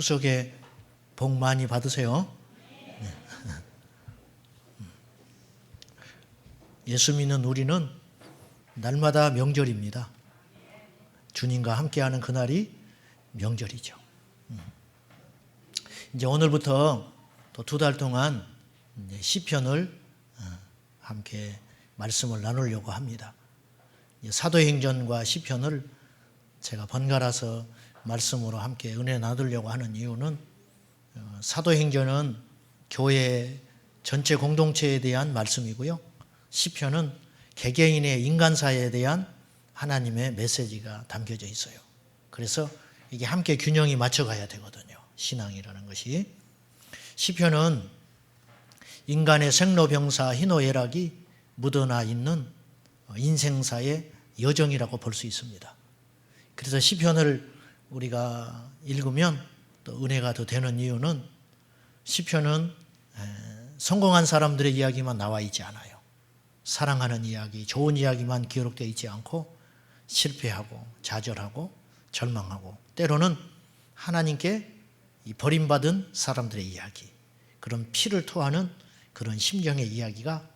추석에 복 많이 받으세요. 예수 믿는 우리는 날마다 명절입니다. 주님과 함께하는 그날이 명절이죠. 이제 오늘부터 또 2달 동안 시편을 함께 말씀을 나누려고 합니다. 사도행전과 시편을 제가 번갈아서 말씀으로 함께 은혜 나누려고 하는 이유는 사도행전은 교회 전체 공동체에 대한 말씀이고요. 시편은 개개인의 인간사에 대한 하나님의 메시지가 담겨져 있어요. 그래서 이게 함께 균형이 맞춰가야 되거든요. 신앙이라는 것이. 시편은 인간의 생로병사 희노애락이 묻어나 있는 인생사의 여정이라고 볼 수 있습니다. 그래서 시편을 우리가 읽으면 또 은혜가 더 되는 이유는 시편은 성공한 사람들의 이야기만 나와 있지 않아요. 사랑하는 이야기, 좋은 이야기만 기록되어 있지 않고 실패하고 좌절하고 절망하고 때로는 하나님께 버림받은 사람들의 이야기, 그런 피를 토하는 그런 심정의 이야기가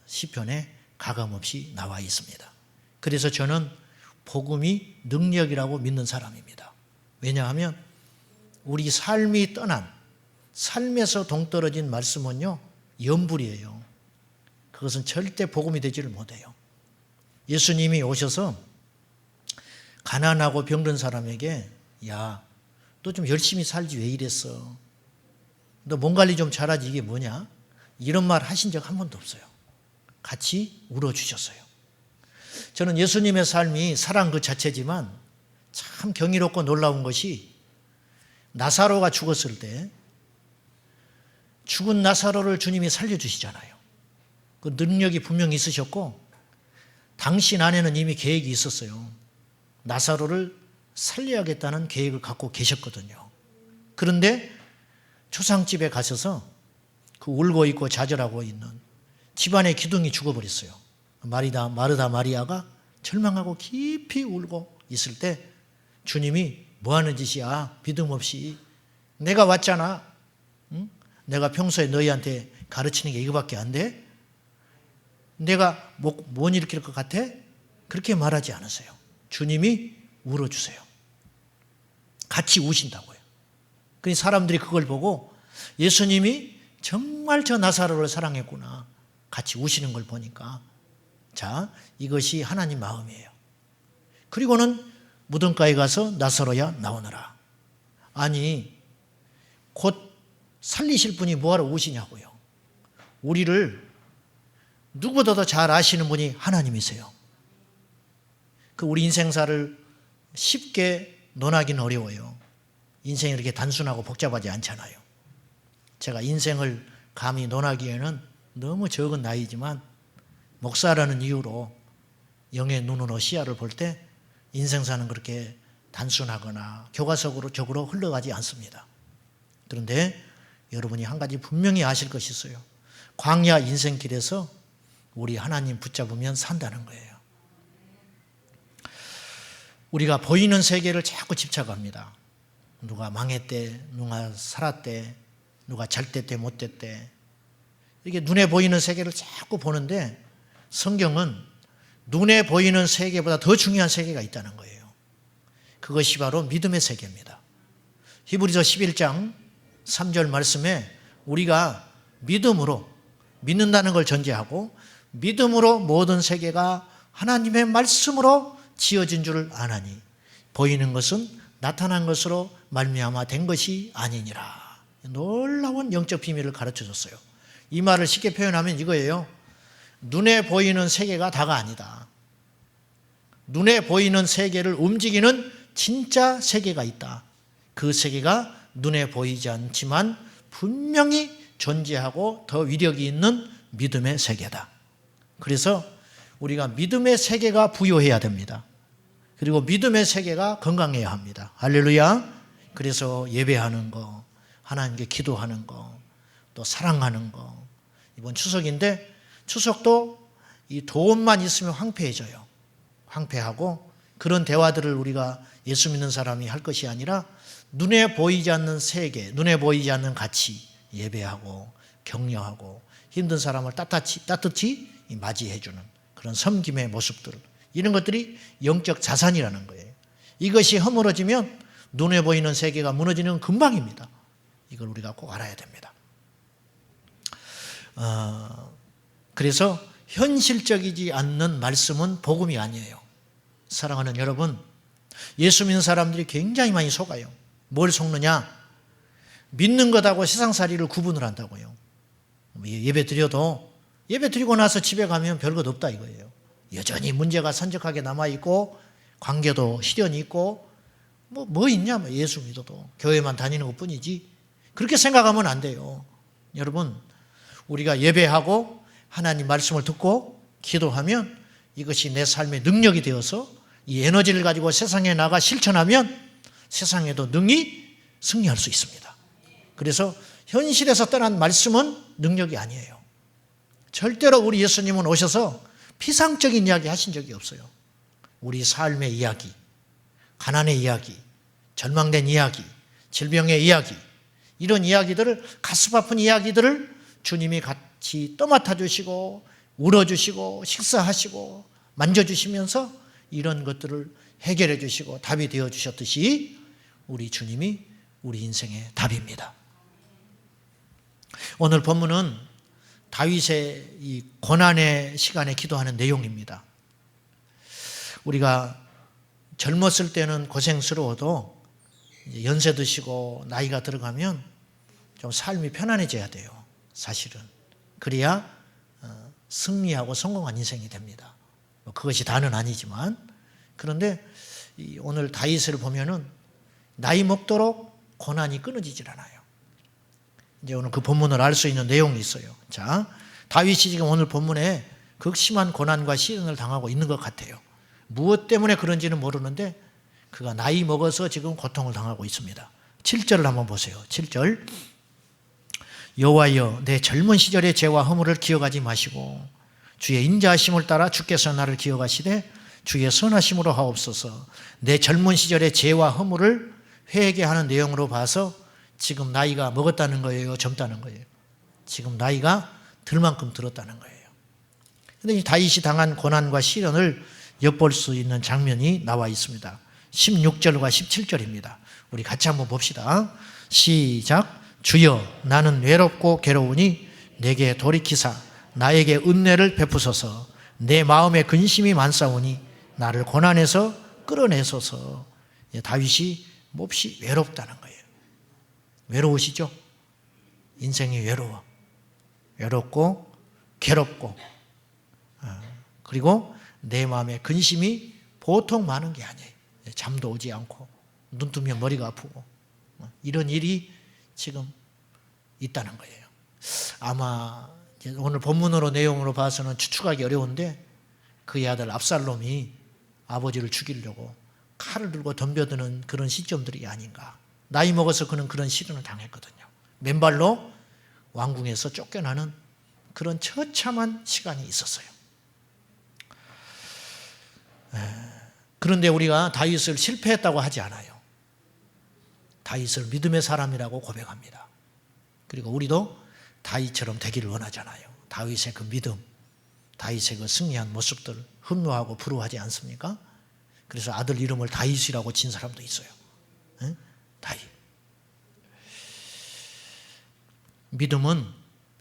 시편에 가감없이 나와 있습니다. 그래서 저는 복음이 능력이라고 믿는 사람입니다. 왜냐하면 우리 삶이 떠난, 삶에서 동떨어진 말씀은요, 염불이에요. 그것은 절대 복음이 되지를 못해요. 예수님이 오셔서 가난하고 병든 사람에게 야, 너 좀 열심히 살지 왜 이랬어? 너 몸 관리 좀 잘하지 이게 뭐냐? 이런 말 하신 적 한 번도 없어요. 같이 울어주셨어요. 저는 예수님의 삶이 사랑 그 자체지만 참 경이롭고 놀라운 것이 나사로가 죽었을 때 죽은 나사로를 주님이 살려주시잖아요. 그 능력이 분명히 있으셨고 당신 안에는 이미 계획이 있었어요. 나사로를 살려야겠다는 계획을 갖고 계셨거든요. 그런데 초상집에 가셔서 그 울고 있고 좌절하고 있는 집안의 기둥이 죽어버렸어요. 마르다 마리아가 절망하고 깊이 울고 있을 때 주님이 뭐 하는 짓이야? 믿음 없이. 내가 왔잖아. 응? 내가 평소에 너희한테 가르치는 게 이거밖에 안 돼? 내가 못 일으킬 것 같아? 그렇게 말하지 않으세요. 주님이 울어주세요. 같이 우신다고요. 그러니 사람들이 그걸 보고 예수님이 정말 저 나사로를 사랑했구나. 같이 우시는 걸 보니까 자, 이것이 하나님 마음이에요. 그리고는 무덤가에 가서 나사로야 나오너라. 아니, 곧 살리실 분이 뭐하러 우시냐고요. 우리를 누구보다도 잘 아시는 분이 하나님이세요. 그 우리 인생사를 쉽게 논하기는 어려워요. 인생이 이렇게 단순하고 복잡하지 않잖아요. 제가 인생을 감히 논하기에는 너무 적은 나이지만 목사라는 이유로 영의 눈으로 시야를 볼 때 인생사는 그렇게 단순하거나 교과서적으로 흘러가지 않습니다. 그런데 여러분이 한 가지 분명히 아실 것이 있어요. 광야 인생길에서 우리 하나님 붙잡으면 산다는 거예요. 우리가 보이는 세계를 자꾸 집착합니다. 누가 망했대, 누가 살았대, 누가 잘 됐대, 못 됐대. 이게 눈에 보이는 세계를 자꾸 보는데 성경은 눈에 보이는 세계보다 더 중요한 세계가 있다는 거예요. 그것이 바로 믿음의 세계입니다. 히브리서 11장 3절 말씀에 우리가 믿음으로, 믿는다는 걸 전제하고 믿음으로 모든 세계가 하나님의 말씀으로 지어진 줄 아나니 보이는 것은 나타난 것으로 말미암아 된 것이 아니니라. 놀라운 영적 비밀을 가르쳐줬어요. 이 말을 쉽게 표현하면 이거예요. 눈에 보이는 세계가 다가 아니다. 눈에 보이는 세계를 움직이는 진짜 세계가 있다. 그 세계가 눈에 보이지 않지만 분명히 존재하고 더 위력이 있는 믿음의 세계다. 그래서 우리가 믿음의 세계가 부여해야 됩니다. 그리고 믿음의 세계가 건강해야 합니다. 할렐루야. 그래서 예배하는 거, 하나님께 기도하는 거, 또 사랑하는 거. 이번 추석인데 추석도 이 돈만 있으면 황폐해져요. 황폐하고 그런 대화들을 우리가 예수 믿는 사람이 할 것이 아니라 눈에 보이지 않는 세계, 눈에 보이지 않는 가치 예배하고 격려하고 힘든 사람을 따뜻히 맞이해주는 그런 섬김의 모습들, 이런 것들이 영적 자산이라는 거예요. 이것이 허물어지면 눈에 보이는 세계가 무너지는 금방입니다. 이걸 우리가 꼭 알아야 됩니다. 그래서 현실적이지 않는 말씀은 복음이 아니에요. 사랑하는 여러분, 예수 믿는 사람들이 굉장히 많이 속아요. 뭘 속느냐? 믿는 것하고 세상살이를 구분을 한다고요. 예배 드려도 예배 드리고 나서 집에 가면 별것 없다 이거예요. 여전히 문제가 산적하게 남아있고 관계도 시련이 있고 뭐 있냐? 예수 믿어도 교회만 다니는 것뿐이지. 그렇게 생각하면 안 돼요. 여러분, 우리가 예배하고 하나님 말씀을 듣고 기도하면 이것이 내 삶의 능력이 되어서 이 에너지를 가지고 세상에 나가 실천하면 세상에도 능히 승리할 수 있습니다. 그래서 현실에서 떠난 말씀은 능력이 아니에요. 절대로 우리 예수님은 오셔서 피상적인 이야기 하신 적이 없어요. 우리 삶의 이야기, 가난의 이야기, 절망된 이야기, 질병의 이야기, 이런 이야기들을, 가슴 아픈 이야기들을 주님이 같이 떠맡아 주시고 울어주시고 식사하시고 만져주시면서 이런 것들을 해결해 주시고 답이 되어 주셨듯이 우리 주님이 우리 인생의 답입니다. 오늘 본문은 다윗의 이 고난의 시간에 기도하는 내용입니다. 우리가 젊었을 때는 고생스러워도 연세 드시고 나이가 들어가면 좀 삶이 편안해져야 돼요. 사실은. 그래야 승리하고 성공한 인생이 됩니다. 그것이 다는 아니지만, 그런데 오늘 다윗을 보면은 나이 먹도록 고난이 끊어지질 않아요. 이제 오늘 그 본문을 알 수 있는 내용이 있어요. 자, 다윗이 지금 오늘 본문에 극심한 고난과 시련을 당하고 있는 것 같아요. 무엇 때문에 그런지는 모르는데 그가 나이 먹어서 지금 고통을 당하고 있습니다. 7절을 한번 보세요. 7절. 여호와여, 내 젊은 시절의 죄와 허물을 기억하지 마시고 주의 인자하심을 따라 주께서 나를 기억하시되 주의 선하심으로 하옵소서. 내 젊은 시절의 죄와 허물을 회개하는 내용으로 봐서 지금 나이가 먹었다는 거예요? 젊다는 거예요? 지금 나이가 들 만큼 들었다는 거예요. 그런데 이 다윗이 당한 고난과 시련을 엿볼 수 있는 장면이 나와 있습니다. 16절과 17절입니다. 우리 같이 한번 봅시다. 시작. 주여, 나는 외롭고 괴로우니 내게 돌이키사 나에게 은혜를 베푸소서. 내 마음에 근심이 많사오니 나를 고난에서 끌어내소서. 다윗이 몹시 외롭다는 거예요. 외로우시죠? 인생이 외로워. 외롭고 괴롭고, 그리고 내 마음에 근심이 보통 많은 게 아니에요. 잠도 오지 않고 눈 뜨면 머리가 아프고 이런 일이 지금 있다는 거예요. 아마 오늘 본문으로 내용으로 봐서는 추측하기 어려운데 그의 아들 압살롬이 아버지를 죽이려고 칼을 들고 덤벼드는 그런 시점들이 아닌가. 나이 먹어서 그는 그런 시련을 당했거든요. 맨발로 왕궁에서 쫓겨나는 그런 처참한 시간이 있었어요. 그런데 우리가 다윗을 실패했다고 하지 않아요. 다윗을 믿음의 사람이라고 고백합니다. 그리고 우리도 다윗처럼 되기를 원하잖아요. 다윗의 그 믿음, 다윗의 그 승리한 모습들 흠모하고 부러워하지 않습니까? 그래서 아들 이름을 다윗이라고 진 사람도 있어요. 다윗. 믿음은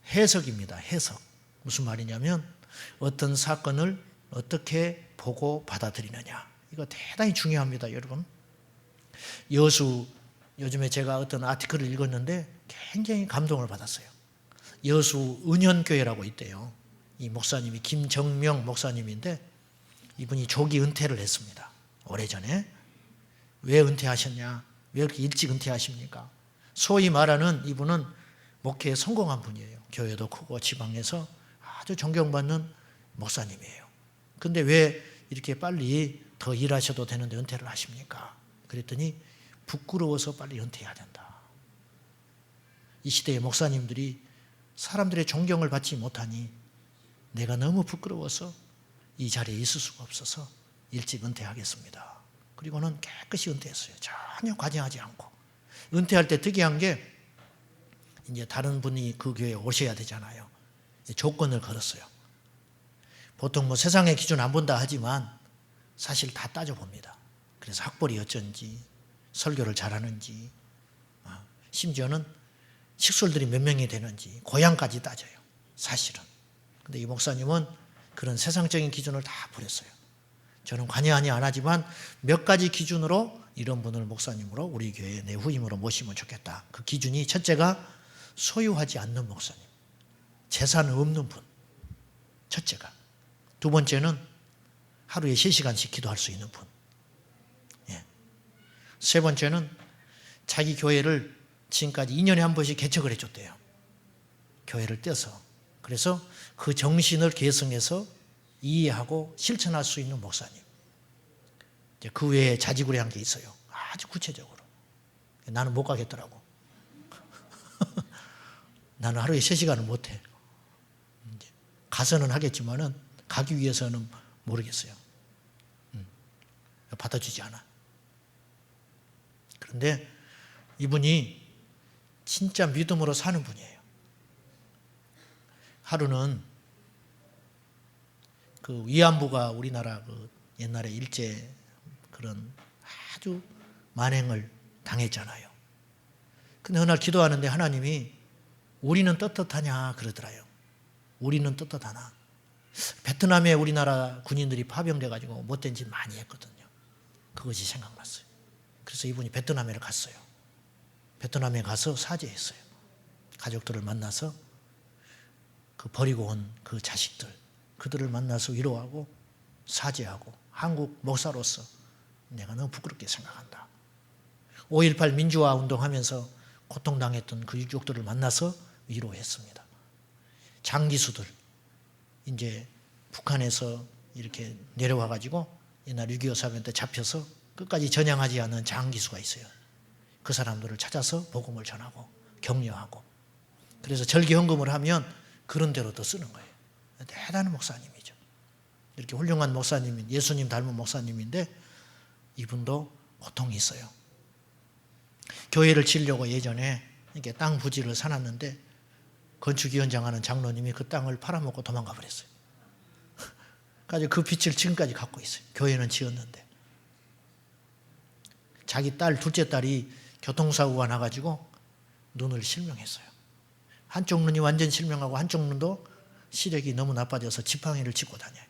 해석입니다. 해석. 무슨 말이냐면 어떤 사건을 어떻게 보고 받아들이느냐. 이거 대단히 중요합니다, 여러분. 여수, 요즘에 제가 어떤 아티클을 읽었는데 굉장히 감동을 받았어요. 여수 은현교회라고 있대요. 이 목사님이 김정명 목사님인데 이분이 조기 은퇴를 했습니다. 오래전에. 왜 은퇴하셨냐? 왜 이렇게 일찍 은퇴하십니까? 소위 말하는 이분은 목회에 성공한 분이에요. 교회도 크고 지방에서 아주 존경받는 목사님이에요. 근데 왜 이렇게 빨리 더 일하셔도 되는데 은퇴를 하십니까? 그랬더니 부끄러워서 빨리 은퇴해야 된다. 이 시대의 목사님들이 사람들의 존경을 받지 못하니 내가 너무 부끄러워서 이 자리에 있을 수가 없어서 일찍 은퇴하겠습니다. 그리고는 깨끗이 은퇴했어요. 전혀 과징하지 않고. 은퇴할 때 특이한 게 이제 다른 분이 그 교회에 오셔야 되잖아요. 조건을 걸었어요. 보통 뭐 세상의 기준 안 본다 하지만 사실 다 따져봅니다. 그래서 학벌이 어쩐지, 설교를 잘하는지, 심지어는 식솔들이 몇 명이 되는지, 고향까지 따져요. 사실은. 근데 이 목사님은 그런 세상적인 기준을 다 버렸어요. 저는 관여하니 안 하지만 몇 가지 기준으로 이런 분을 목사님으로 우리 교회 내 후임으로 모시면 좋겠다. 그 기준이 첫째가 소유하지 않는 목사님. 재산 없는 분. 첫째가. 두 번째는 하루에 3시간씩 기도할 수 있는 분. 예. 세 번째는 자기 교회를 지금까지 2년에 한 번씩 개척을 해줬대요. 교회를 떼서. 그래서 그 정신을 계승해서 이해하고 실천할 수 있는 목사님. 이제 그 외에 자지구레한 게 있어요. 아주 구체적으로. 나는 못 가겠더라고. 나는 하루에 3시간을 못해. 가서는 하겠지만은 가기 위해서는 모르겠어요. 받아주지 않아. 그런데 이분이 진짜 믿음으로 사는 분이에요. 하루는 그 위안부가 우리나라 그 옛날에 일제 그런 아주 만행을 당했잖아요. 근데 어느 날 기도하는데 하나님이 우리는 떳떳하냐 그러더라요. 우리는 떳떳하나. 베트남에 우리나라 군인들이 파병돼가지고 못된 짓 많이 했거든요. 그것이 생각났어요. 그래서 이분이 베트남에 갔어요. 베트남에 가서 사죄했어요. 가족들을 만나서 그 버리고 온 그 자식들, 그들을 만나서 위로하고 사죄하고 한국 목사로서 내가 너무 부끄럽게 생각한다. 5.18 민주화 운동하면서 고통당했던 그 유족들을 만나서 위로했습니다. 장기수들, 이제 북한에서 이렇게 내려와가지고 옛날 6.25 사변 때 잡혀서 끝까지 전향하지 않은 장기수가 있어요. 그 사람들을 찾아서 복음을 전하고 격려하고. 그래서 절기헌금을 하면 그런 데로 더 쓰는 거예요. 대단한 목사님이죠. 이렇게 훌륭한 목사님, 예수님 닮은 목사님인데 이분도 고통이 있어요. 교회를 지으려고 예전에 이렇게 땅 부지를 사놨는데 건축위원장 하는 장로님이 그 땅을 팔아먹고 도망가 버렸어요. 그래서 그 빚을 지금까지 갖고 있어요. 교회는 지었는데. 자기 딸, 둘째 딸이 교통사고가 나가지고 눈을 실명했어요. 한쪽 눈이 완전 실명하고 한쪽 눈도 시력이 너무 나빠져서 지팡이를 짚고 다녀요.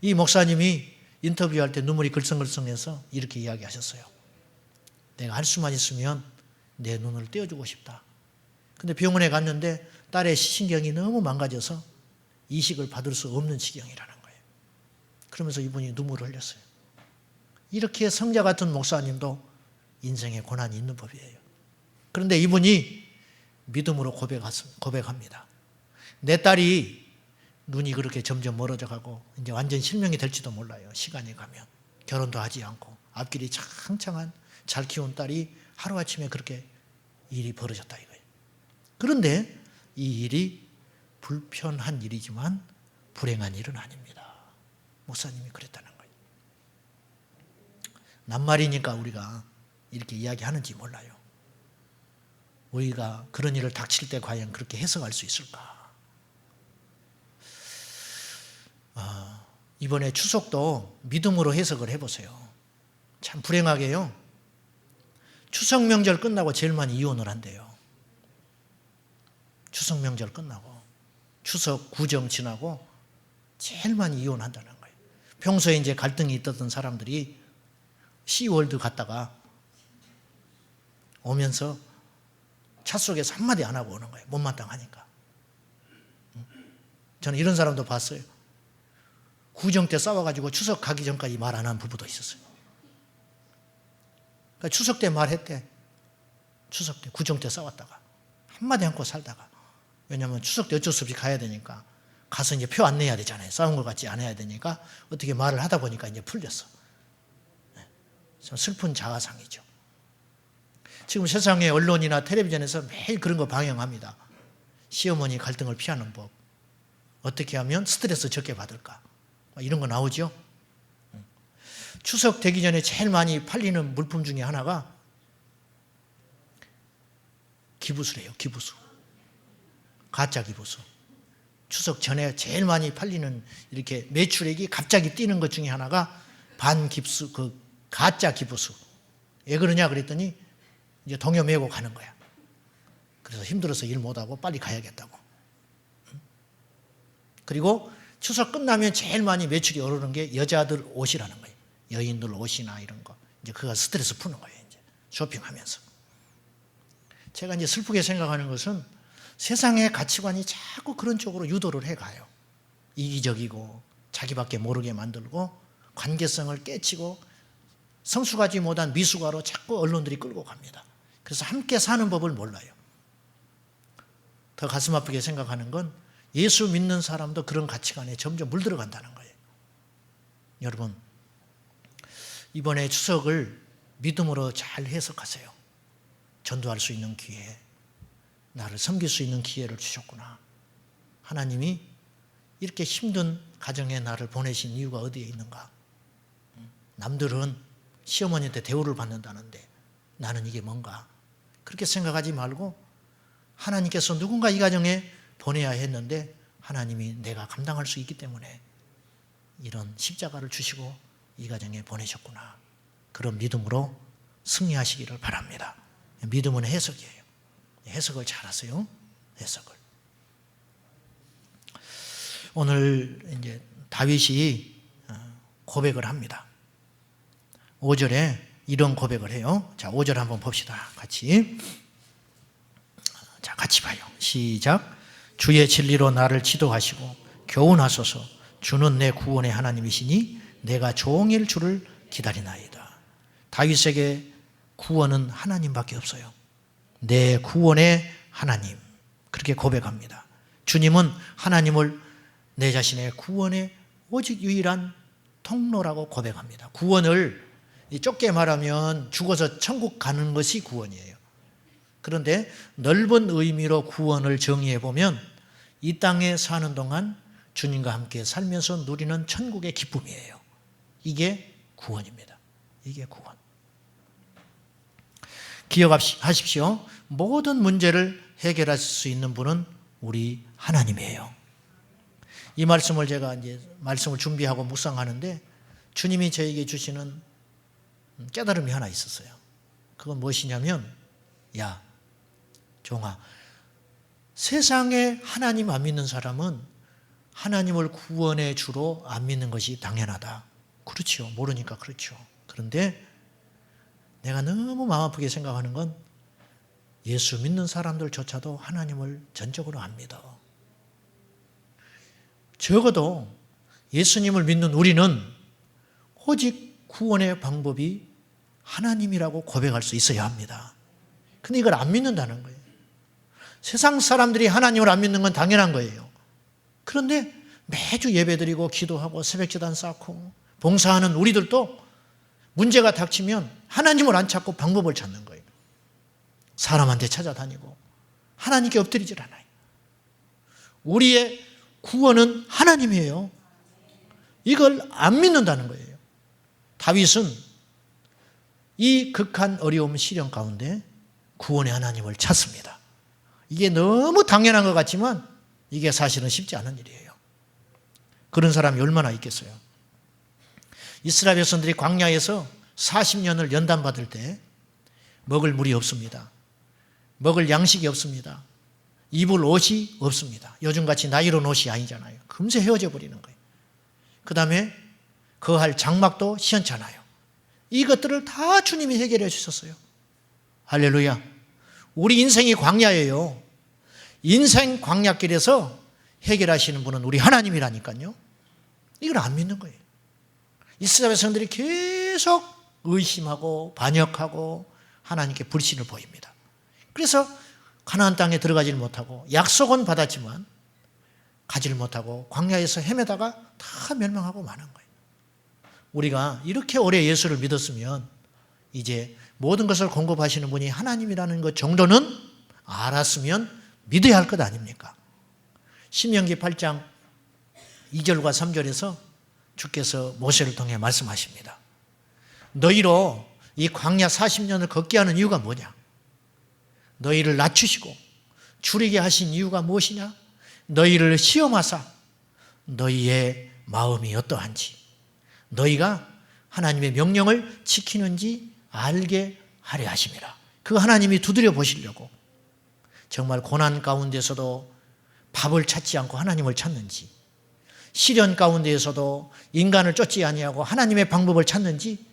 이 목사님이 인터뷰할 때 눈물이 글썽글썽해서 이렇게 이야기하셨어요. 내가 할 수만 있으면 내 눈을 떼어주고 싶다. 근데 병원에 갔는데 딸의 신경이 너무 망가져서 이식을 받을 수 없는 지경이라는 거예요. 그러면서 이분이 눈물을 흘렸어요. 이렇게 성자 같은 목사님도 인생에 고난이 있는 법이에요. 그런데 이분이 믿음으로 고백합니다. 내 딸이 눈이 그렇게 점점 멀어져 가고 이제 완전 실명이 될지도 몰라요. 시간이 가면. 결혼도 하지 않고 앞길이 창창한 잘 키운 딸이 하루아침에 그렇게 일이 벌어졌다 이거예요. 그런데 이 일이 불편한 일이지만 불행한 일은 아닙니다. 목사님이 그랬다는 거예요. 낱말이니까 우리가 이렇게 이야기하는지 몰라요. 우리가 그런 일을 닥칠 때 과연 그렇게 해석할 수 있을까? 이번에 추석도 믿음으로 해석을 해보세요. 참 불행하게요. 추석 명절 끝나고 제일 많이 이혼을 한대요. 추석 명절 끝나고 추석 구정 지나고 제일 많이 이혼한다는 거예요. 평소에 이제 갈등이 있었던 사람들이 시월드 갔다가 오면서 차 속에서 한마디 안 하고 오는 거예요. 못마땅하니까. 저는 이런 사람도 봤어요. 구정 때 싸워가지고 추석 가기 전까지 말 안 한 부부도 있었어요. 그러니까 추석 때 말했대. 추석 때, 구정 때 싸웠다가 한마디 않고 살다가. 왜냐하면 추석 때 어쩔 수 없이 가야 되니까 가서 이제 표 안 내야 되잖아요. 싸운 것 같지 않아야 되니까 어떻게 말을 하다 보니까 이제 풀렸어. 좀 슬픈 자화상이죠. 지금 세상에 언론이나 텔레비전에서 매일 그런 거 방영합니다. 시어머니 갈등을 피하는 법. 어떻게 하면 스트레스 적게 받을까? 이런 거 나오죠. 추석 되기 전에 제일 많이 팔리는 물품 중에 하나가 기부수래요. 기부수. 가짜 기부수. 추석 전에 제일 많이 팔리는 이렇게 매출액이 갑자기 뛰는 것 중에 하나가 반깁수, 가짜 기부수. 왜 그러냐 그랬더니 이제 동요 메고 가는 거야. 그래서 힘들어서 일 못하고 빨리 가야겠다고. 그리고 추석 끝나면 제일 많이 매출이 오르는 게 여자들 옷이라는 거예요. 여인들 옷이나 이런 거. 이제 그가 스트레스 푸는 거예요. 이제 쇼핑하면서. 제가 이제 슬프게 생각하는 것은 세상의 가치관이 자꾸 그런 쪽으로 유도를 해가요. 이기적이고 자기밖에 모르게 만들고 관계성을 깨치고 성숙하지 못한 미숙아로 자꾸 언론들이 끌고 갑니다. 그래서 함께 사는 법을 몰라요. 더 가슴 아프게 생각하는 건 예수 믿는 사람도 그런 가치관에 점점 물들어간다는 거예요. 여러분, 이번에 추석을 믿음으로 잘 해석하세요. 전도할 수 있는 기회, 나를 섬길 수 있는 기회를 주셨구나. 하나님이 이렇게 힘든 가정에 나를 보내신 이유가 어디에 있는가? 남들은 시어머니한테 대우를 받는다는데 나는 이게 뭔가? 그렇게 생각하지 말고 하나님께서 누군가 이 가정에 보내야 했는데 하나님이 내가 감당할 수 있기 때문에 이런 십자가를 주시고 이 가정에 보내셨구나. 그런 믿음으로 승리하시기를 바랍니다. 믿음은 해석이에요. 해석을 잘 하세요. 해석을. 오늘 이제 다윗이 고백을 합니다. 5절에 이런 고백을 해요. 자, 5절 한번 봅시다. 같이. 자, 같이 봐요. 시작. 주의 진리로 나를 지도하시고 교훈하소서. 주는 내 구원의 하나님이시니 내가 종일 주를 기다리나이다. 다윗에게 구원은 하나님밖에 없어요. 내 구원의 하나님. 그렇게 고백합니다. 주님은 하나님을 내 자신의 구원의 오직 유일한 통로라고 고백합니다. 구원을 좁게 말하면 죽어서 천국 가는 것이 구원이에요. 그런데 넓은 의미로 구원을 정의해 보면 이 땅에 사는 동안 주님과 함께 살면서 누리는 천국의 기쁨이에요. 이게 구원입니다. 이게 구원. 기억하십시오. 모든 문제를 해결하실 수 있는 분은 우리 하나님이에요. 이 말씀을 제가 이제 말씀을 준비하고 묵상하는데 주님이 저에게 주시는 깨달음이 하나 있었어요. 그건 무엇이냐면, 야, 종아, 세상에 하나님 안 믿는 사람은 하나님을 구원의 주로 안 믿는 것이 당연하다. 그렇죠. 모르니까 그렇죠. 그런데 내가 너무 마음 아프게 생각하는 건 예수 믿는 사람들조차도 하나님을 전적으로 안 믿어. 적어도 예수님을 믿는 우리는 오직 구원의 방법이 하나님이라고 고백할 수 있어야 합니다. 근데 이걸 안 믿는다는 거예요. 세상 사람들이 하나님을 안 믿는 건 당연한 거예요. 그런데 매주 예배드리고 기도하고 새벽기도 쌓고 봉사하는 우리들도 문제가 닥치면 하나님을 안 찾고 방법을 찾는 거예요. 사람한테 찾아다니고 하나님께 엎드리질 않아요. 우리의 구원은 하나님이에요. 이걸 안 믿는다는 거예요. 다윗은 이 극한 어려움 시련 가운데 구원의 하나님을 찾습니다. 이게 너무 당연한 것 같지만 이게 사실은 쉽지 않은 일이에요. 그런 사람이 얼마나 있겠어요. 이스라엘 백성들이 광야에서 40년을 연단받을 때 먹을 물이 없습니다. 먹을 양식이 없습니다. 입을 옷이 없습니다. 요즘같이 나이론 옷이 아니잖아요. 금세 헤어져 버리는 거예요. 그 다음에 거할 장막도 시원찮아요. 이것들을 다 주님이 해결해 주셨어요. 할렐루야. 우리 인생이 광야예요. 인생 광야길에서 해결하시는 분은 우리 하나님이라니까요. 이걸 안 믿는 거예요. 이스라엘 백성들이 계속 의심하고 반역하고 하나님께 불신을 보입니다. 그래서 가나안 땅에 들어가지를 못하고 약속은 받았지만 가지를 못하고 광야에서 헤매다가 다 멸망하고 마는 거예요. 우리가 이렇게 오래 예수를 믿었으면 이제 모든 것을 공급하시는 분이 하나님이라는 것 정도는 알았으면 믿어야 할 것 아닙니까? 신명기 8장 2절과 3절에서 주께서 모세를 통해 말씀하십니다. 너희로 이 광야 40년을 걷게 하는 이유가 뭐냐? 너희를 낮추시고 줄이게 하신 이유가 무엇이냐? 너희를 시험하사 너희의 마음이 어떠한지, 너희가 하나님의 명령을 지키는지 알게 하려 하심이라. 그 하나님이 두드려 보시려고 정말 고난 가운데서도 밥을 찾지 않고 하나님을 찾는지, 시련 가운데에서도 인간을 쫓지 아니하고 하나님의 방법을 찾는지,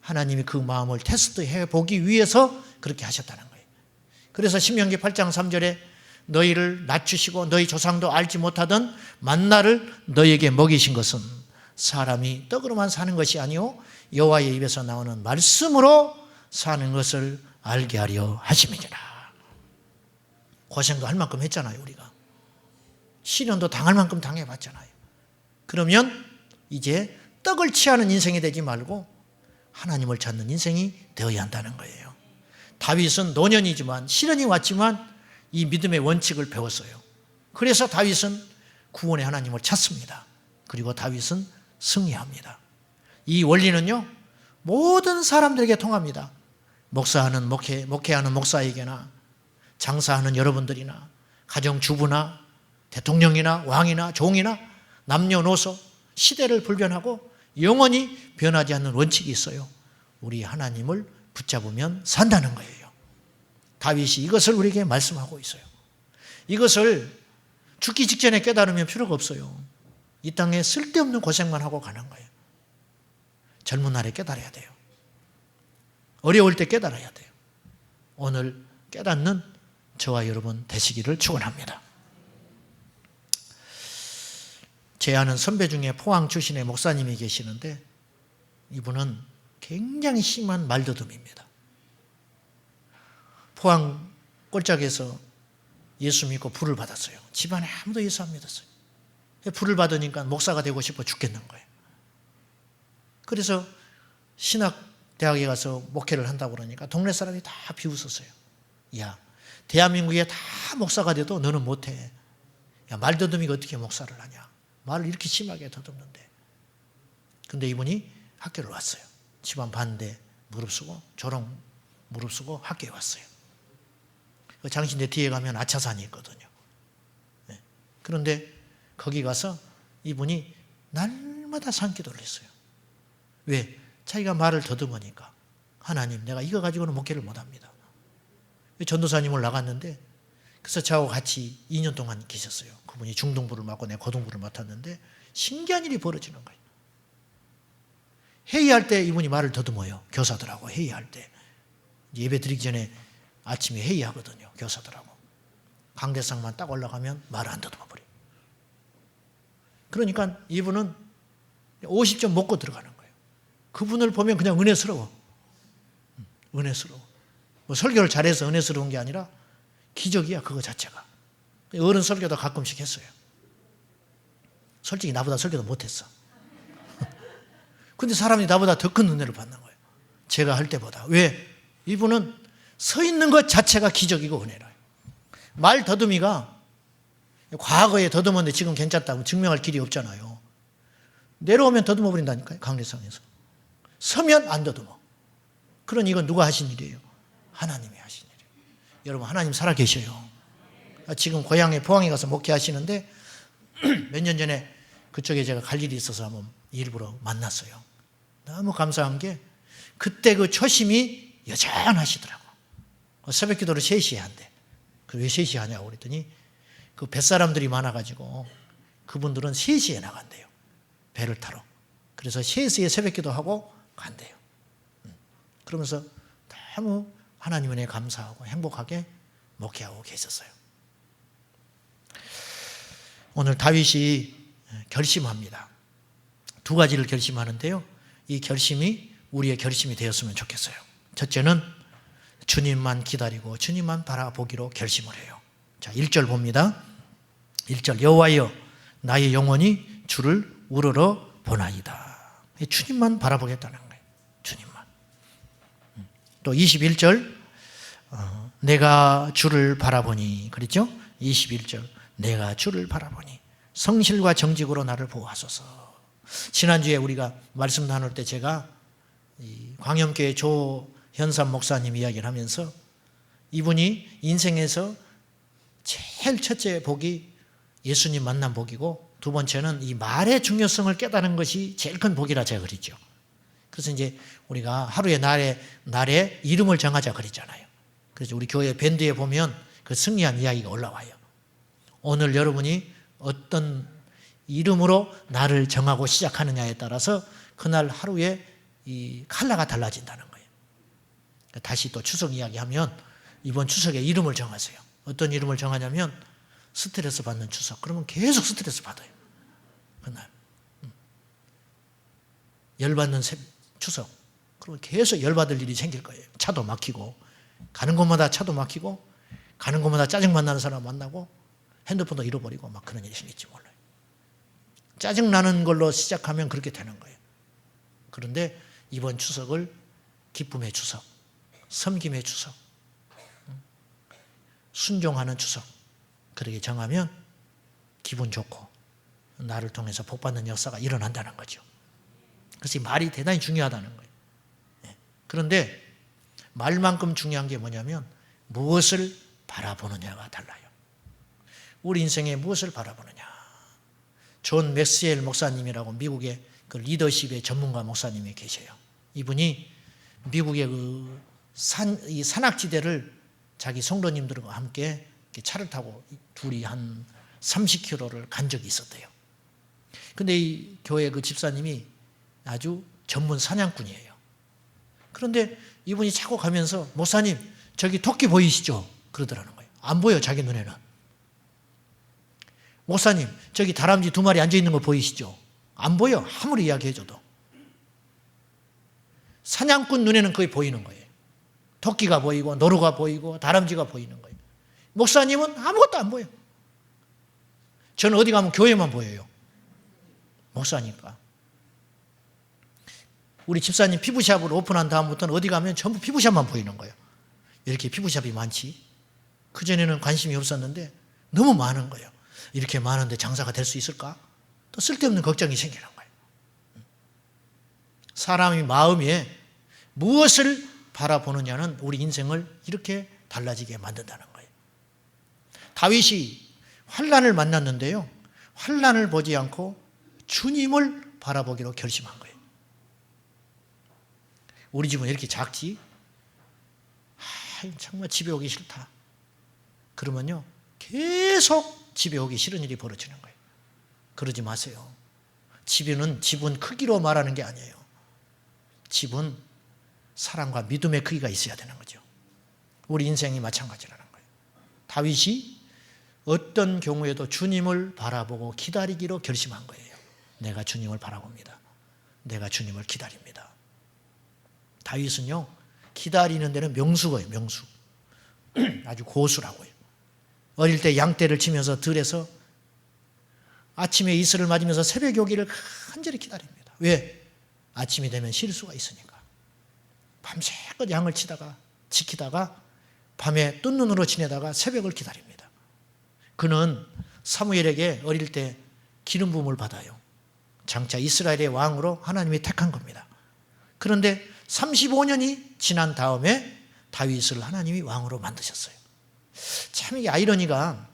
하나님이 그 마음을 테스트해 보기 위해서 그렇게 하셨다는 거예요. 그래서 신명기 8장 3절에 너희를 낮추시고 너희 조상도 알지 못하던 만나를 너희에게 먹이신 것은 사람이 떡으로만 사는 것이 아니오 여호와의 입에서 나오는 말씀으로 사는 것을 알게 하려 하심이니라. 고생도 할 만큼 했잖아요. 우리가 시련도 당할 만큼 당해봤잖아요. 그러면 이제 떡을 취하는 인생이 되지 말고 하나님을 찾는 인생이 되어야 한다는 거예요. 다윗은 노년이지만 시련이 왔지만 이 믿음의 원칙을 배웠어요. 그래서 다윗은 구원의 하나님을 찾습니다. 그리고 다윗은 승리합니다. 이 원리는요, 모든 사람들에게 통합니다. 목사하는 목회하는 목사에게나, 장사하는 여러분들이나, 가정주부나, 대통령이나 왕이나 종이나, 남녀노소, 시대를 불변하고 영원히 변하지 않는 원칙이 있어요. 우리 하나님을 붙잡으면 산다는 거예요. 다윗이 이것을 우리에게 말씀하고 있어요. 이것을 죽기 직전에 깨달으면 필요가 없어요. 이 땅에 쓸데없는 고생만 하고 가는 거예요. 젊은 날에 깨달아야 돼요. 어려울 때 깨달아야 돼요. 오늘 깨닫는 저와 여러분 되시기를 축원합니다. 제 아는 선배 중에 포항 출신의 목사님이 계시는데 이분은 굉장히 심한 말더듬입니다. 포항 꼴짝에서 예수 믿고 불을 받았어요. 집안에 아무도 예수 안 믿었어요. 불을 받으니까 목사가 되고 싶어 죽겠는 거예요. 그래서 신학대학에 가서 목회를 한다고 그러니까 동네 사람이 다 비웃었어요. 야, 대한민국에 다 목사가 돼도 너는 못해. 야, 말더듬이가 어떻게 목사를 하냐. 말을 이렇게 심하게 더듬는데. 근데 이분이 학교를 왔어요. 집안 반대 무릅쓰고 조롱 무릅쓰고 학교에 왔어요. 장신대 뒤에 가면 아차산이 있거든요. 네. 그런데 거기 가서 이분이 날마다 산기도를 했어요. 왜? 자기가 말을 더듬으니까. 하나님, 내가 이거 가지고는 목회를 못합니다. 전도사님을 나갔는데 그래서 저하고 같이 2년 동안 계셨어요. 그분이 중등부를 맡고 내가 고등부를 맡았는데 신기한 일이 벌어지는 거예요. 회의할 때 이분이 말을 더듬어요. 교사들하고 회의할 때. 예배 드리기 전에 아침에 회의하거든요. 교사들하고. 강대상만 딱 올라가면 말을 안 더듬어 버려요. 그러니까 이분은 50점 먹고 들어가는 거예요. 그분을 보면 그냥 은혜스러워. 은혜스러워. 뭐 설교를 잘해서 은혜스러운 게 아니라 기적이야, 그거 자체가. 어른 설교도 가끔씩 했어요. 솔직히 나보다 설교도 못했어. 근데 사람이 나보다 더 큰 은혜를 받는 거예요. 제가 할 때보다. 왜? 이분은 서 있는 것 자체가 기적이고 은혜라요. 말 더듬이가 과거에 더듬었는데 지금 괜찮다고 증명할 길이 없잖아요. 내려오면 더듬어 버린다니까요. 강례상에서. 서면 안 더듬어. 그러니 이건 누가 하신 일이에요? 하나님이 하신 일이에요. 여러분, 하나님 살아계셔요. 지금 고향에 포항에 가서 목회하시는데 몇 년 전에 그쪽에 제가 갈 일이 있어서 한번 일부러 만났어요. 너무 감사한 게 그때 그 초심이 여전하시더라고. 새벽 기도를 3시에 한대. 왜 3시에 하냐고 그랬더니 그 뱃사람들이 많아가지고 그분들은 3시에 나간대요. 배를 타러. 그래서 3시에 새벽 기도하고 간대요. 그러면서 너무 하나님 은혜에 감사하고 행복하게 목회하고 계셨어요. 오늘 다윗이 결심합니다. 2가지를 결심하는데요. 이 결심이 우리의 결심이 되었으면 좋겠어요. 첫째는 주님만 기다리고 주님만 바라보기로 결심을 해요. 자, 1절 봅니다. 1절 여호와여 나의 영혼이 주를 우러러 보나이다. 주님만 바라보겠다는 거예요. 주님만. 또 21절 내가 주를 바라보니 그랬죠? 21절 내가 주를 바라보니 성실과 정직으로 나를 보호하소서. 지난주에 우리가 말씀 나눌 때 제가 이 광염교회 조현삼 목사님 이야기를 하면서 이분이 인생에서 제일 첫째 복이 예수님 만난 복이고 두 번째는 이 말의 중요성을 깨달은 것이 제일 큰 복이라 제가 그랬죠. 그래서 이제 우리가 하루에 날에 이름을 정하자 그랬잖아요. 그래서 우리 교회 밴드에 보면 그 승리한 이야기가 올라와요. 오늘 여러분이 어떤 이름으로 날을 정하고 시작하느냐에 따라서 그날 하루에 이 컬러가 달라진다는 거예요. 다시 또 추석 이야기하면 이번 추석에 이름을 정하세요. 어떤 이름을 정하냐면 스트레스 받는 추석. 그러면 계속 스트레스 받아요. 그날. 열받는 추석. 그러면 계속 열받을 일이 생길 거예요. 차도 막히고 가는 곳마다 차도 막히고 가는 곳마다 짜증만 나는 사람 만나고 핸드폰도 잃어버리고 막 그런 일이 생길지 몰라요. 짜증나는 걸로 시작하면 그렇게 되는 거예요. 그런데 이번 추석을 기쁨의 추석, 섬김의 추석, 순종하는 추석 그렇게 정하면 기분 좋고 나를 통해서 복받는 역사가 일어난다는 거죠. 그래서 이 말이 대단히 중요하다는 거예요. 그런데 말만큼 중요한 게 뭐냐면 무엇을 바라보느냐가 달라요. 우리 인생에 무엇을 바라보느냐. 존 맥스웰 목사님이라고 미국의 그 리더십의 전문가 목사님이 계셔요. 이분이 미국의 그 이 산악지대를 자기 성도님들과 함께 차를 타고 둘이 한 30km를 간 적이 있었대요. 근데 이 교회 그 집사님이 아주 전문 사냥꾼이에요. 그런데 이분이 차고 가면서 목사님 저기 토끼 보이시죠? 그러더라는 거예요. 안 보여 자기 눈에는. 목사님 저기 다람쥐 2마리 앉아있는 거 보이시죠? 안 보여 아무리 이야기해줘도. 사냥꾼 눈에는 그게 보이는 거예요. 토끼가 보이고 노루가 보이고 다람쥐가 보이는 거예요. 목사님은 아무것도 안 보여. 저는 어디 가면 교회만 보여요. 목사니까. 우리 집사님 피부샵을 오픈한 다음부터는 어디 가면 전부 피부샵만 보이는 거예요. 왜 이렇게 피부샵이 많지? 그전에는 관심이 없었는데 너무 많은 거예요. 이렇게 많은데 장사가 될 수 있을까? 또 쓸데없는 걱정이 생기는 거예요. 사람의 마음에 무엇을 바라보느냐는 우리 인생을 이렇게 달라지게 만든다는 거예요. 다윗이 환난을 만났는데요. 환난을 보지 않고 주님을 바라보기로 결심한 거예요. 우리 집은 이렇게 작지? 정말 집에 오기 싫다. 그러면요. 계속 집에 오기 싫은 일이 벌어지는 거예요. 그러지 마세요. 집은 크기로 말하는 게 아니에요. 집은 사랑과 믿음의 크기가 있어야 되는 거죠. 우리 인생이 마찬가지라는 거예요. 다윗이 어떤 경우에도 주님을 바라보고 기다리기로 결심한 거예요. 내가 주님을 바라봅니다. 내가 주님을 기다립니다. 다윗은요. 기다리는 데는 명수거예요. 명수. 아주 고수라고요. 어릴 때 양떼를 치면서 들에서 아침에 이슬을 맞으면서 새벽에 오기를 간절히 기다립니다. 왜? 아침이 되면 쉴 수가 있으니까. 밤새껏 양을 지키다가 밤에 뜬 눈으로 지내다가 새벽을 기다립니다. 그는 사무엘에게 어릴 때 기름 부음을 받아요. 장차 이스라엘의 왕으로 하나님이 택한 겁니다. 그런데 35년이 지난 다음에 다윗을 하나님이 왕으로 만드셨어요. 참 이게 아이러니가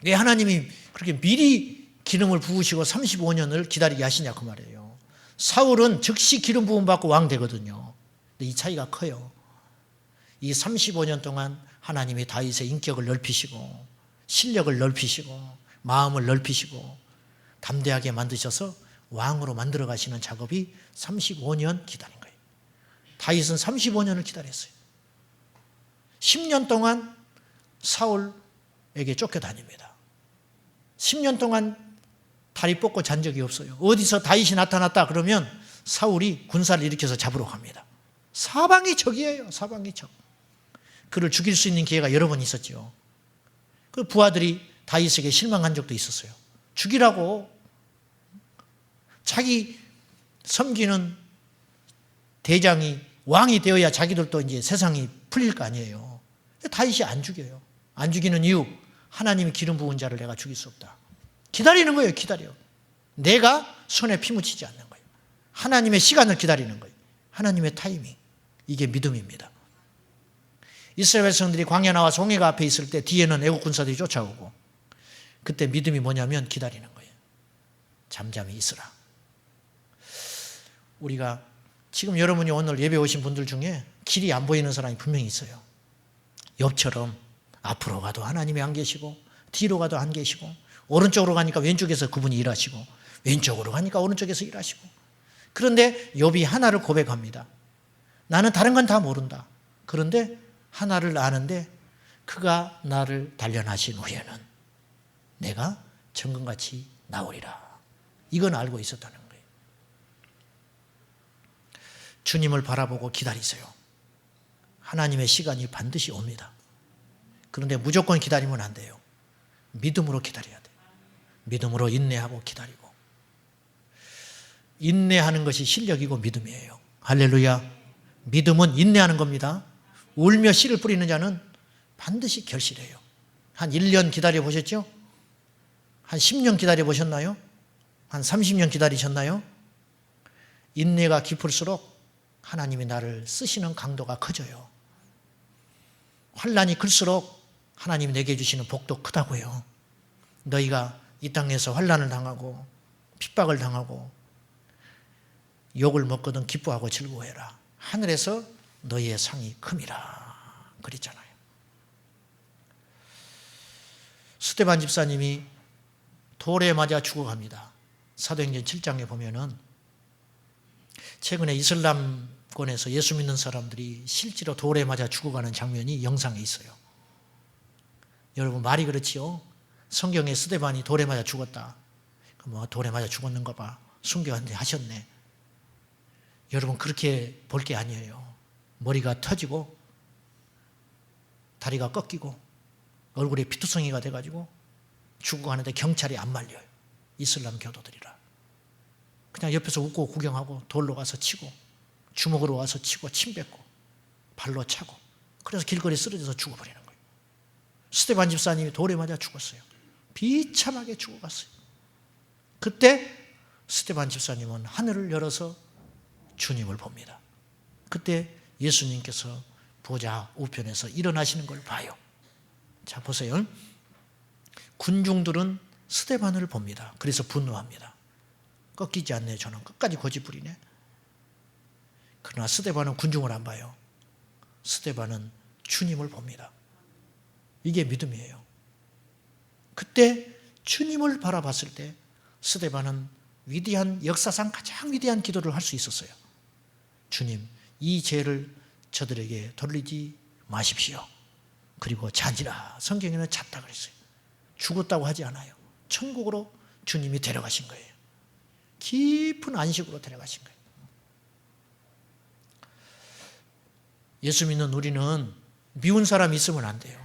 왜 하나님이 그렇게 미리 기름을 부으시고 35년을 기다리게 하시냐 그 말이에요. 사울은 즉시 기름 부음 받고 왕 되거든요. 근데 이 차이가 커요. 이 35년 동안 하나님이 다윗의 인격을 넓히시고 실력을 넓히시고 마음을 넓히시고 담대하게 만드셔서 왕으로 만들어 가시는 작업이 35년 기다린 거예요. 다윗은 35년을 기다렸어요. 10년 동안 사울에게 쫓겨다닙니다. 10년 동안 다리 뻗고 잔 적이 없어요. 어디서 다윗이 나타났다 그러면 사울이 군사를 일으켜서 잡으러 갑니다. 사방이 적이에요. 사방이 적. 그를 죽일 수 있는 기회가 여러 번 있었죠. 그 부하들이 다윗에게 실망한 적도 있었어요. 죽이라고. 자기 섬기는 대장이 왕이 되어야 자기들도 이제 세상이 풀릴 거 아니에요. 다윗이 안 죽여요. 안 죽이는 이유, 하나님이 기름 부은 자를 내가 죽일 수 없다. 기다리는 거예요. 기다려. 내가 손에 피 묻히지 않는 거예요. 하나님의 시간을 기다리는 거예요. 하나님의 타이밍. 이게 믿음입니다. 이스라엘 백성들이 광야 나와 송해가 앞에 있을 때 뒤에는 애국 군사들이 쫓아오고, 그때 믿음이 뭐냐면 기다리는 거예요. 잠잠히 있으라. 우리가 지금 여러분이 오늘 예배 오신 분들 중에 길이 안 보이는 사람이 분명히 있어요. 욥처럼 앞으로 가도 하나님이 안 계시고 뒤로 가도 안 계시고, 오른쪽으로 가니까 왼쪽에서 그분이 일하시고 왼쪽으로 가니까 오른쪽에서 일하시고. 그런데 욥이 하나를 고백합니다. 나는 다른 건 다 모른다. 그런데 하나를 아는데, 그가 나를 단련하신 후에는 내가 정금같이 나오리라. 이건 알고 있었다는 거예요. 주님을 바라보고 기다리세요. 하나님의 시간이 반드시 옵니다. 그런데 무조건 기다리면 안 돼요. 믿음으로 기다려야 돼요. 믿음으로 인내하고 기다리고. 인내하는 것이 실력이고 믿음이에요. 할렐루야. 믿음은 인내하는 겁니다. 울며 씨를 뿌리는 자는 반드시 결실해요. 한 1년 기다려 보셨죠? 한 10년 기다려 보셨나요? 한 30년 기다리셨나요? 인내가 깊을수록 하나님이 나를 쓰시는 강도가 커져요. 환난이 클수록 하나님이 내게 주시는 복도 크다고요. 너희가 이 땅에서 환난을 당하고 핍박을 당하고 욕을 먹거든 기뻐하고 즐거워해라. 하늘에서 너희의 상이 큼이라. 그랬잖아요. 스데반 집사님이 돌에 맞아 죽어갑니다. 사도행전 7장에 보면은 최근에 이슬람권에서 예수 믿는 사람들이 실제로 돌에 맞아 죽어가는 장면이 영상에 있어요. 여러분, 말이 그렇지요? 성경에 스데반이 돌에 맞아 죽었다. 뭐 돌에 맞아 죽었는가 봐. 순교한테 하셨네. 여러분, 그렇게 볼 게 아니에요. 머리가 터지고 다리가 꺾이고 얼굴에 피투성이가 돼가지고 죽어가는데 경찰이 안 말려요. 이슬람 교도들이라. 그냥 옆에서 웃고 구경하고 돌로 가서 치고 주먹으로 와서 치고 침 뱉고 발로 차고, 그래서 길거리에 쓰러져서 죽어버리는 거예요. 스데반 집사님이 돌에 맞아 죽었어요. 비참하게 죽어갔어요. 그때 스데반 집사님은 하늘을 열어서 주님을 봅니다. 그때 예수님께서 보좌 우편에서 일어나시는 걸 봐요. 자, 보세요. 군중들은 스데반을 봅니다. 그래서 분노합니다. 꺾이지 않네. 저는 끝까지 고집부리네. 그러나 스데반은 군중을 안 봐요. 스데반은 주님을 봅니다. 이게 믿음이에요. 그때 주님을 바라봤을 때 스데반은 위대한, 역사상 가장 위대한 기도를 할 수 있었어요. 주님, 이 죄를 저들에게 돌리지 마십시오. 그리고 자지라. 성경에는 잤다 그랬어요. 죽었다고 하지 않아요. 천국으로 주님이 데려가신 거예요. 깊은 안식으로 데려가신 거예요. 예수 믿는 우리는 미운 사람이 있으면 안 돼요.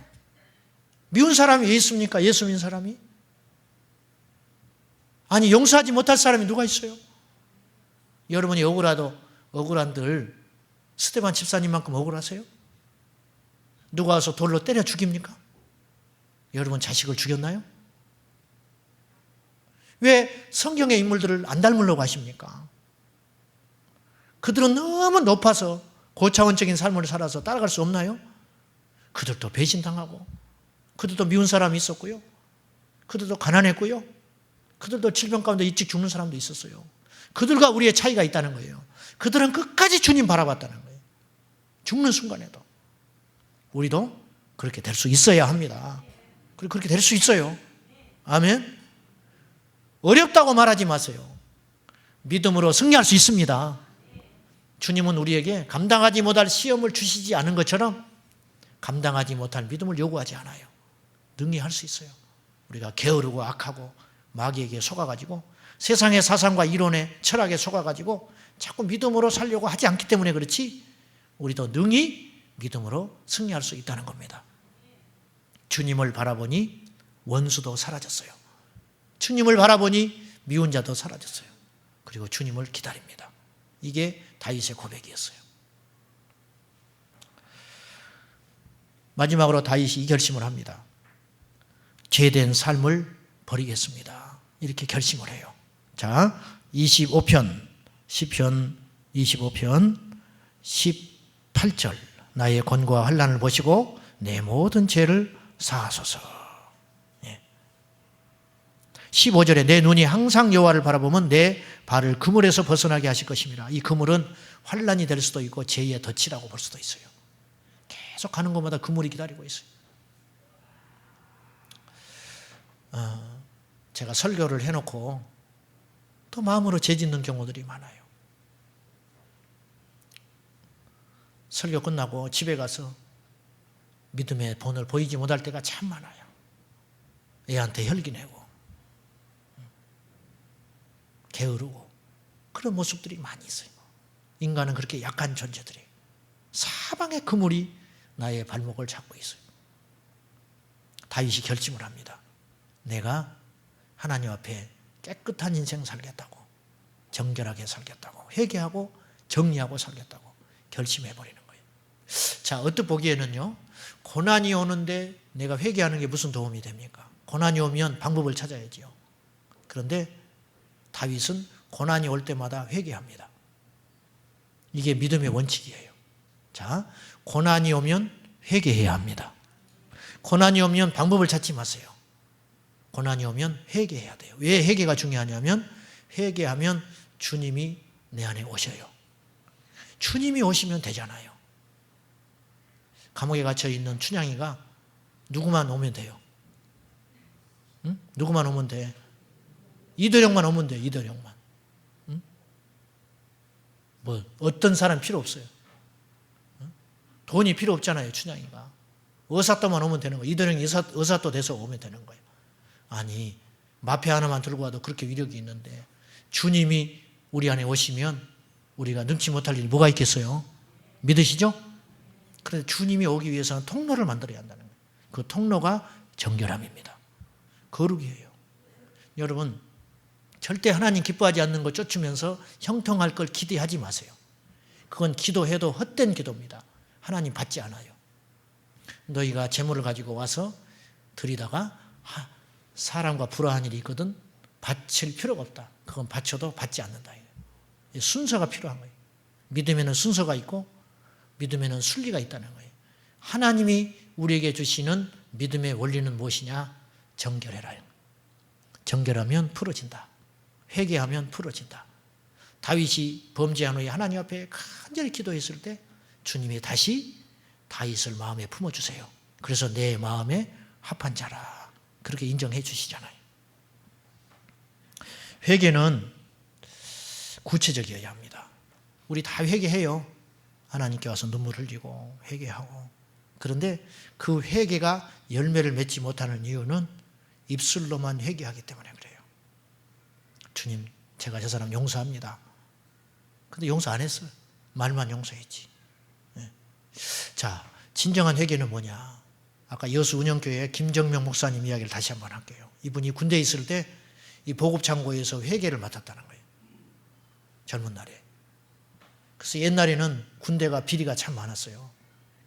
미운 사람이 왜 있습니까? 예수 믿는 사람이? 아니, 용서하지 못할 사람이 누가 있어요? 여러분이 억울한들 스데반 집사님만큼 억울하세요? 누가 와서 돌로 때려 죽입니까? 여러분 자식을 죽였나요? 왜 성경의 인물들을 안 닮으려고 하십니까? 그들은 너무 높아서 고차원적인 삶을 살아서 따라갈 수 없나요? 그들도 배신당하고, 그들도 미운 사람이 있었고요, 그들도 가난했고요, 그들도 질병 가운데 일찍 죽는 사람도 있었어요. 그들과 우리의 차이가 있다는 거예요. 그들은 끝까지 주님 바라봤다는 거예요. 죽는 순간에도. 우리도 그렇게 될 수 있어야 합니다. 그리고 그렇게 될 수 있어요. 아멘. 어렵다고 말하지 마세요. 믿음으로 승리할 수 있습니다. 주님은 우리에게 감당하지 못할 시험을 주시지 않은 것처럼 감당하지 못할 믿음을 요구하지 않아요. 능히 할 수 있어요. 우리가 게으르고 악하고 마귀에게 속아가지고 세상의 사상과 이론에 철학에 속아가지고 자꾸 믿음으로 살려고 하지 않기 때문에 그렇지, 우리도 능히 믿음으로 승리할 수 있다는 겁니다. 주님을 바라보니 원수도 사라졌어요. 주님을 바라보니 미운 자도 사라졌어요. 그리고 주님을 기다립니다. 이게 다윗의 고백이었어요. 마지막으로 다윗이 이 결심을 합니다. 죄된 삶을 버리겠습니다. 이렇게 결심을 해요. 자, 25편, 시편 25편 18절 나의 권고와 환난을 보시고 내 모든 죄를 사하소서. 15절에 내 눈이 항상 여호와를 바라보면 내 발을 그물에서 벗어나게 하실 것입니다. 이 그물은 환난이 될 수도 있고 죄의 덫이라고 볼 수도 있어요. 계속 가는 곳마다 그물이 기다리고 있어요. 제가 설교를 해놓고 또 마음으로 죄짓는 경우들이 많아요. 설교 끝나고 집에 가서 믿음의 본을 보이지 못할 때가 참 많아요. 애한테 혈기 내고 게으르고 그런 모습들이 많이 있어요. 인간은 그렇게 약한 존재들이에요. 사방의 그물이 나의 발목을 잡고 있어요. 다윗이 결심을 합니다. 내가 하나님 앞에 깨끗한 인생 살겠다고, 정결하게 살겠다고, 회개하고 정리하고 살겠다고 결심해버리는 거예요. 자, 어떻게 보기에는요, 고난이 오는데 내가 회개하는 게 무슨 도움이 됩니까? 고난이 오면 방법을 찾아야지요. 그런데 다윗은 고난이 올 때마다 회개합니다. 이게 믿음의 원칙이에요. 자, 고난이 오면 회개해야 합니다. 고난이 오면 방법을 찾지 마세요. 고난이 오면 회개해야 돼요. 왜 회개가 중요하냐면 회개하면 주님이 내 안에 오셔요. 주님이 오시면 되잖아요. 감옥에 갇혀 있는 춘향이가 누구만 오면 돼요. 응? 누구만 오면 돼. 이도령만 오면 돼. 이도령만. 응? 뭐 어떤 사람 필요 없어요. 응? 돈이 필요 없잖아요. 춘향이가. 의사또만 오면 되는 거예요. 이도령이 의사또 돼서 오면 되는 거예요. 아니, 마패 하나만 들고 와도 그렇게 위력이 있는데 주님이 우리 안에 오시면 우리가 능치 못할 일이 뭐가 있겠어요? 믿으시죠? 그래서 주님이 오기 위해서는 통로를 만들어야 한다는 거예요. 그 통로가 정결함입니다. 거룩이에요. 여러분, 절대 하나님 기뻐하지 않는 거 쫓으면서 형통할 걸 기대하지 마세요. 그건 기도해도 헛된 기도입니다. 하나님 받지 않아요. 너희가 재물을 가지고 와서 드리다가 사람과 불화한 일이 있거든 바칠 필요가 없다. 그건 바쳐도 받지 않는다. 순서가 필요한 거예요. 믿음에는 순서가 있고 믿음에는 순리가 있다는 거예요. 하나님이 우리에게 주시는 믿음의 원리는 무엇이냐? 정결해라. 정결하면 풀어진다. 회개하면 풀어진다. 다윗이 범죄한 후에 하나님 앞에 간절히 기도했을 때 주님이 다시 다윗을 마음에 품어주세요. 그래서 내 마음에 합한 자라. 그렇게 인정해 주시잖아요. 회개는 구체적이어야 합니다. 우리 다 회개해요. 하나님께 와서 눈물 흘리고 회개하고. 그런데 그 회개가 열매를 맺지 못하는 이유는 입술로만 회개하기 때문에 그래요. 주님, 제가 저 사람 용서합니다. 근데 용서 안 했어요. 말만 용서했지. 네. 자, 진정한 회개는 뭐냐? 아까 여수 운영교회 김정명 목사님 이야기를 다시 한번 할게요. 이분이 군대에 있을 때 이 보급창고에서 회계를 맡았다는 거예요. 젊은 날에. 그래서 옛날에는 군대가 비리가 참 많았어요.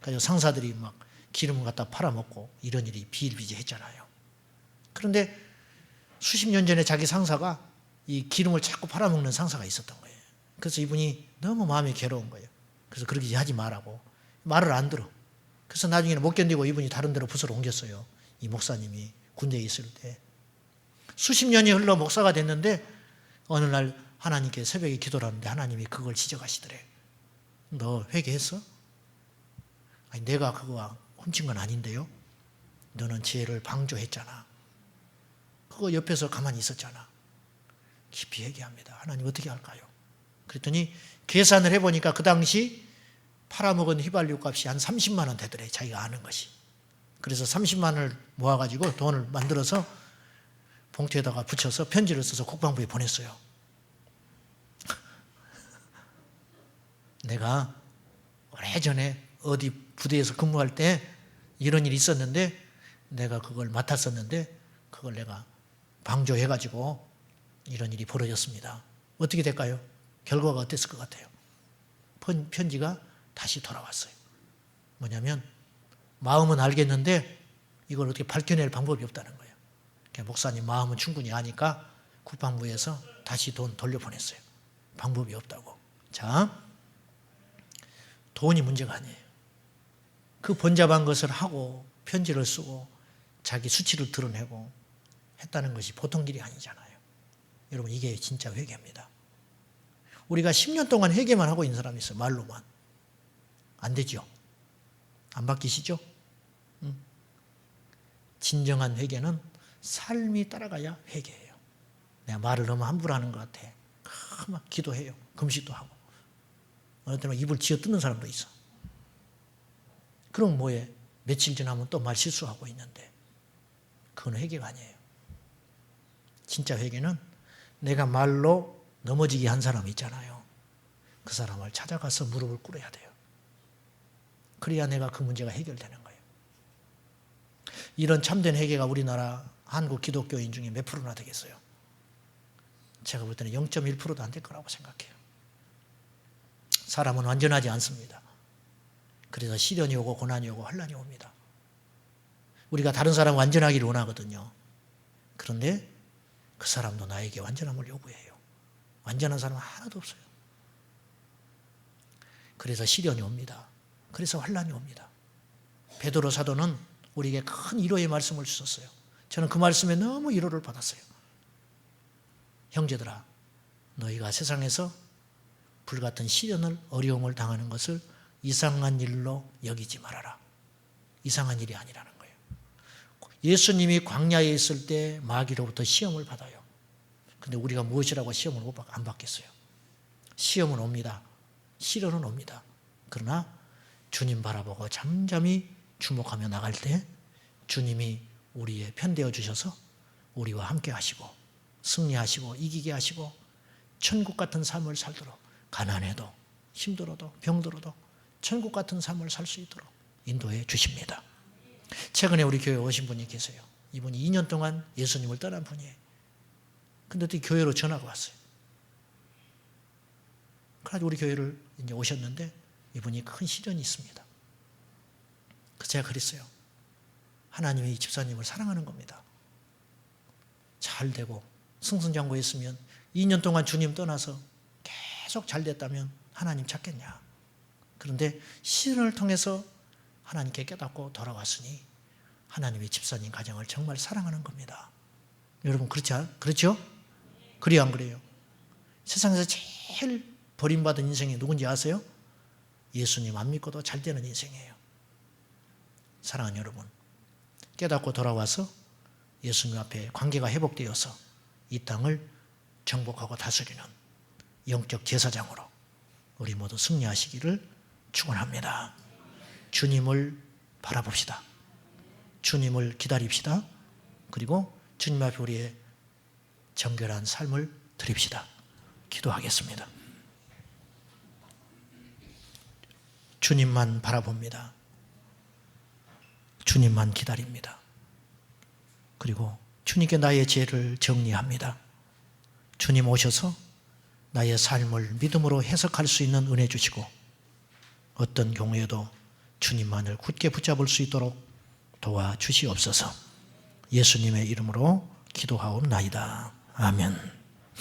그래서 상사들이 막 기름을 갖다 팔아먹고 이런 일이 비일비재했잖아요. 그런데 수십 년 전에 자기 상사가 이 기름을 자꾸 팔아먹는 상사가 있었던 거예요. 그래서 이분이 너무 마음이 괴로운 거예요. 그래서 그렇게 하지 말라고. 말을 안 들어. 그래서 나중에는 못 견디고 이분이 다른 데로 부서로 옮겼어요. 이 목사님이 군대에 있을 때. 수십 년이 흘러 목사가 됐는데 어느 날 하나님께 새벽에 기도를 하는데 하나님이 그걸 지적하시더래. 너 회개했어? 아니, 내가 그거 훔친 건 아닌데요. 너는 죄를 방조했잖아. 그거 옆에서 가만히 있었잖아. 깊이 회개합니다. 하나님 어떻게 할까요? 그랬더니 계산을 해보니까 그 당시 팔아먹은 휘발유 값이 한 30만 원 되더래. 자기가 아는 것이. 그래서 30만 원을 모아가지고 돈을 만들어서 봉투에다가 붙여서 편지를 써서 국방부에 보냈어요. 내가 오래전에 어디 부대에서 근무할 때 이런 일이 있었는데 내가 그걸 맡았었는데 그걸 내가 방조해가지고 이런 일이 벌어졌습니다. 어떻게 될까요? 결과가 어땠을 것 같아요? 편지가 다시 돌아왔어요. 뭐냐면 마음은 알겠는데 이걸 어떻게 밝혀낼 방법이 없다는 거예요. 목사님 마음은 충분히 아니까 국방부에서 다시 돈 돌려보냈어요. 방법이 없다고. 자, 돈이 문제가 아니에요. 그 번잡한 것을 하고 편지를 쓰고 자기 수치를 드러내고 했다는 것이 보통 일이 아니잖아요. 여러분, 이게 진짜 회개입니다. 우리가 10년 동안 회개만 하고 있는 사람이 있어요. 말로만. 안 되죠. 안 바뀌시죠? 진정한 회개는 삶이 따라가야 회개예요. 내가 말을 너무 함부로 하는 것 같아. 막 기도해요. 금식도 하고. 어느 때는 입을 쥐어뜯는 사람도 있어. 그럼 뭐해? 며칠 지나면 또 말 실수하고 있는데 그건 회개가 아니에요. 진짜 회개는 내가 말로 넘어지게 한 사람 있잖아요. 그 사람을 찾아가서 무릎을 꿇어야 돼요. 그래야 내가 그 문제가 해결되는 거예요. 이런 참된 회개가 우리나라 한국 기독교인 중에 몇 프로나 되겠어요? 제가 볼 때는 0.1%도 안 될 거라고 생각해요. 사람은 완전하지 않습니다. 그래서 시련이 오고 고난이 오고 환난이 옵니다. 우리가 다른 사람 완전하기를 원하거든요. 그런데 그 사람도 나에게 완전함을 요구해요. 완전한 사람은 하나도 없어요. 그래서 시련이 옵니다. 그래서 환난이 옵니다. 베드로 사도는 우리에게 큰 위로의 말씀을 주셨어요. 저는 그 말씀에 너무 위로를 받았어요. 형제들아, 너희가 세상에서 불같은 시련을 어려움을 당하는 것을 이상한 일로 여기지 말아라. 이상한 일이 아니라는 거예요. 예수님이 광야에 있을 때 마귀로부터 시험을 받아요. 근데 우리가 무엇이라고 시험을 안 받겠어요? 시험은 옵니다. 시련은 옵니다. 그러나 주님 바라보고 잠잠히 주목하며 나갈 때 주님이 우리의 편되어 주셔서 우리와 함께 하시고 승리하시고 이기게 하시고 천국 같은 삶을 살도록, 가난해도 힘들어도 병들어도 천국 같은 삶을 살 수 있도록 인도해 주십니다. 최근에 우리 교회에 오신 분이 계세요. 이분이 2년 동안 예수님을 떠난 분이에요. 근데 또 교회로 전화가 왔어요. 그래서 우리 교회를 이제 오셨는데 이분이 큰 시련이 있습니다. 그래서 제가 그랬어요. 하나님이 이 집사님을 사랑하는 겁니다. 잘 되고 승승장구했으면 2년 동안 주님 떠나서 계속 잘 됐다면 하나님 찾겠냐. 그런데 시련을 통해서 하나님께 깨닫고 돌아왔으니 하나님이 집사님 가정을 정말 사랑하는 겁니다. 여러분 그렇죠? 그래요, 안 그래요? 세상에서 제일 버림받은 인생이 누군지 아세요? 예수님 안 믿고도 잘 되는 인생이에요. 사랑하는 여러분, 깨닫고 돌아와서 예수님 앞에 관계가 회복되어서 이 땅을 정복하고 다스리는 영적 제사장으로 우리 모두 승리하시기를 축원합니다. 주님을 바라봅시다. 주님을 기다립시다. 그리고 주님 앞에 우리의 정결한 삶을 드립시다. 기도하겠습니다. 주님만 바라봅니다. 주님만 기다립니다. 그리고 주님께 나의 죄를 정리합니다. 주님 오셔서 나의 삶을 믿음으로 해석할 수 있는 은혜 주시고 어떤 경우에도 주님만을 굳게 붙잡을 수 있도록 도와주시옵소서. 예수님의 이름으로 기도하옵나이다. 아멘.